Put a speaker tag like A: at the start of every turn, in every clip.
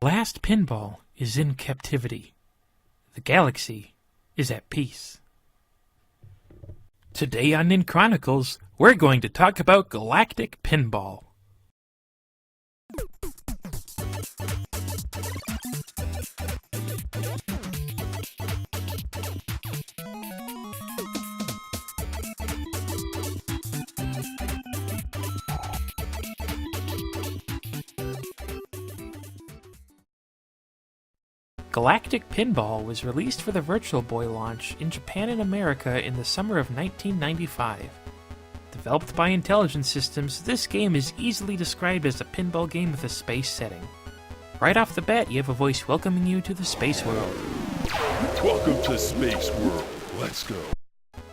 A: Last pinball is in captivity. The galaxy is at peace. Today on Ninchronicles, we're going to talk about Galactic Pinball. Galactic Pinball was released for the Virtual Boy launch in Japan and America in the summer of 1995. Developed by Intelligent Systems, this game is easily described as a pinball game with a space setting. Right off the bat, you have a voice welcoming you to the space world.
B: Welcome to Space World. Let's go.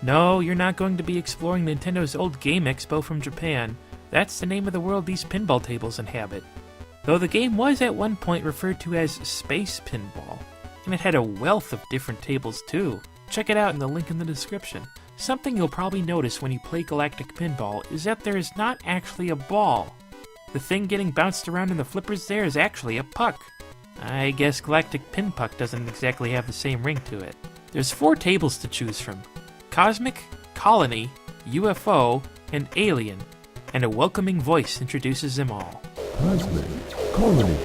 A: No, you're not going to be exploring Nintendo's old Game Expo from Japan. That's the name of the world these pinball tables inhabit. Though the game was at one point referred to as Space Pinball, and it had a wealth of different tables too. Check it out in the link in the description. Something you'll probably notice when you play Galactic Pinball is that there is not actually a ball. The thing getting bounced around in the flippers there is actually a puck. I guess Galactic Pinpuck doesn't exactly have the same ring to it. There's 4 tables to choose from: Cosmic, Colony, UFO, and Alien, and a welcoming voice introduces them all.
B: Cosmic, Colony,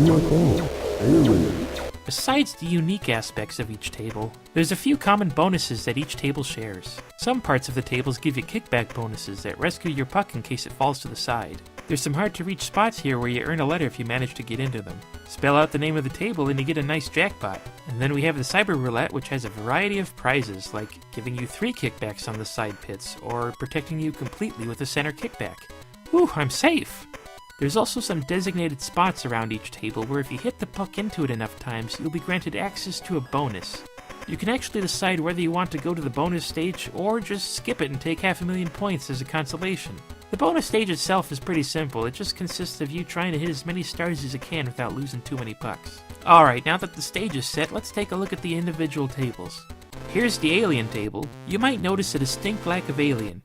B: UFO, Alien.
A: Besides the unique aspects of each table, there's a few common bonuses that each table shares. Some parts of the tables give you kickback bonuses that rescue your puck in case it falls to the side. There's some hard-to-reach spots here where you earn a letter if you manage to get into them. Spell out the name of the table and you get a nice jackpot. And then we have the Cyber Roulette, which has a variety of prizes, like giving you 3 kickbacks on the side pits, or protecting you completely with a center kickback. Whew, I'm safe! There's also some designated spots around each table where if you hit the puck into it enough times, you'll be granted access to a bonus. You can actually decide whether you want to go to the bonus stage or just skip it and take 500,000 points as a consolation. The bonus stage itself is pretty simple. It just consists of you trying to hit as many stars as you can without losing too many pucks. Alright, now that the stage is set, let's take a look at the individual tables. Here's the Alien table. You might notice a distinct lack of Alien.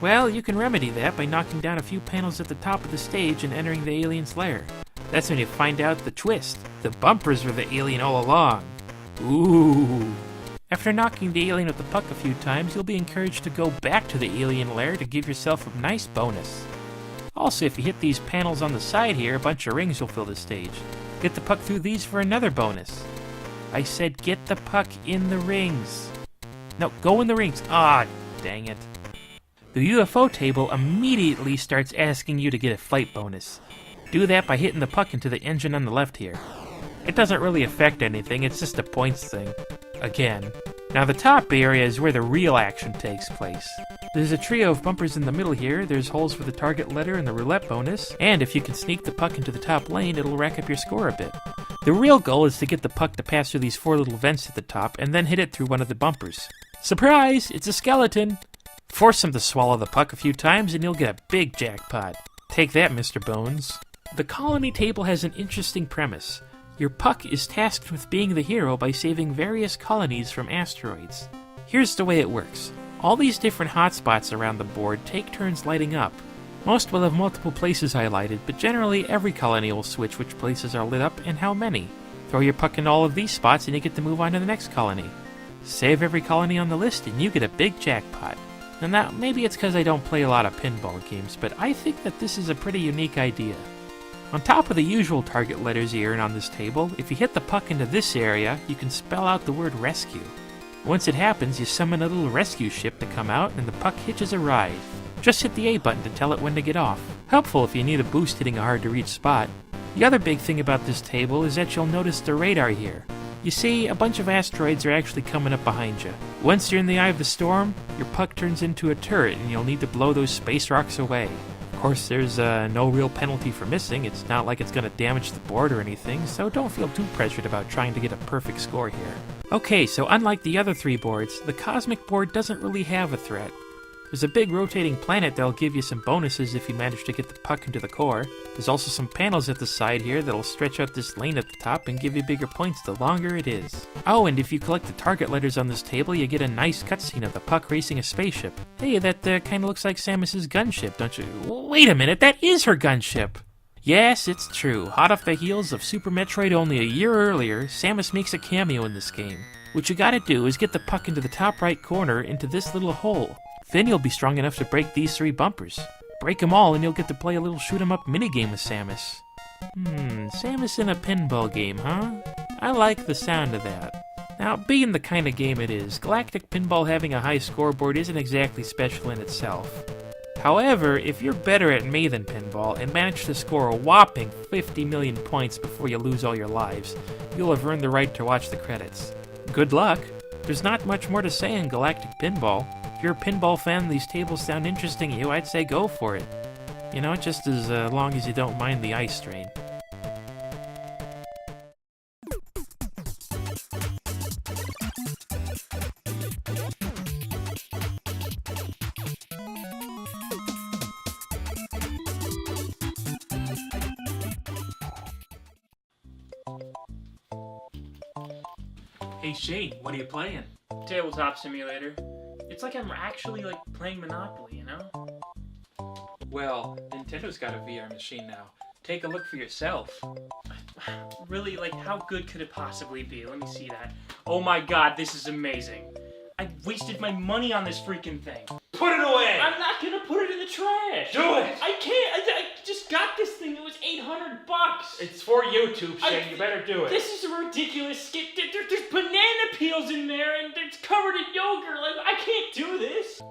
A: Well, you can remedy that by knocking down a few panels at the top of the stage and entering the alien's lair. That's when you find out the twist. The bumpers were the alien all along. Ooh. After knocking the alien with the puck a few times, you'll be encouraged to go back to the alien lair to give yourself a nice bonus. Also, if you hit these panels on the side here, a bunch of rings will fill the stage. Get the puck through these for another bonus. I said get the puck in the rings. No, go in the rings. Ah, dang it. The UFO table immediately starts asking you to get a flight bonus. Do that by hitting the puck into the engine on the left here. It doesn't really affect anything, it's just a points thing. Again. Now the top area is where the real action takes place. There's a trio of bumpers in the middle here, there's holes for the target letter and the roulette bonus, and if you can sneak the puck into the top lane, it'll rack up your score a bit. The real goal is to get the puck to pass through these 4 little vents at the top, and then hit it through one of the bumpers. Surprise! It's a skeleton! Force him to swallow the puck a few times and you'll get a big jackpot. Take that, Mr. Bones. The Colony table has an interesting premise. Your puck is tasked with being the hero by saving various colonies from asteroids. Here's the way it works. All these different hotspots around the board take turns lighting up. Most will have multiple places highlighted, but generally every colony will switch which places are lit up and how many. Throw your puck in all of these spots and you get to move on to the next colony. Save every colony on the list and you get a big jackpot. And now, maybe it's because I don't play a lot of pinball games, but I think that this is a pretty unique idea. On top of the usual target letters you earn on this table, if you hit the puck into this area, you can spell out the word rescue. Once it happens, you summon a little rescue ship to come out and the puck hitches a ride. Just hit the A button to tell it when to get off. Helpful if you need a boost hitting a hard-to-reach spot. The other big thing about this table is that you'll notice the radar here. You see, a bunch of asteroids are actually coming up behind you. Once you're in the eye of the storm, your puck turns into a turret and you'll need to blow those space rocks away. Of course, there's no real penalty for missing. It's not like it's going to damage the board or anything, so don't feel too pressured about trying to get a perfect score here. Okay, so unlike the other 3 boards, the Cosmic board doesn't really have a threat. There's a big rotating planet that'll give you some bonuses if you manage to get the puck into the core. There's also some panels at the side here that'll stretch out this lane at the top and give you bigger points the longer it is. Oh, and if you collect the target letters on this table, you get a nice cutscene of the puck racing a spaceship. Hey, that kinda looks like Samus's gunship, don't you? Wait a minute, that is her gunship! Yes, it's true. Hot off the heels of Super Metroid only a year earlier, Samus makes a cameo in this game. What you gotta do is get the puck into the top right corner into this little hole. Then you'll be strong enough to break these 3 bumpers. Break them all and you'll get to play a little shoot-'em-up minigame with Samus. Samus in a pinball game, huh? I like the sound of that. Now, being the kind of game it is, Galactic Pinball having a high scoreboard isn't exactly special in itself. However, if you're better at me than pinball and manage to score a whopping 50 million points before you lose all your lives, you'll have earned the right to watch the credits. Good luck! There's not much more to say in Galactic Pinball. If you're a pinball fan and these tables sound interesting to you, I'd say go for it. You know, just as long as you don't mind the ice strain.
C: Hey Shane, what are you playing?
D: Tabletop simulator. It's like I'm actually playing Monopoly, you know?
C: Well, Nintendo's got a VR machine now. Take a look for yourself.
D: Really, how good could it possibly be? Let me see that. Oh my god, this is amazing. I wasted my money on this freaking thing.
C: Put it away!
D: I'm not gonna put it in the trash!
C: Do it!
D: I can't! I just got this thing, it was $800!
C: It's for YouTube, Shane, you better do it.
D: This is a ridiculous skit. There's banana peels in there and it's covered in yogurt. I can't do this.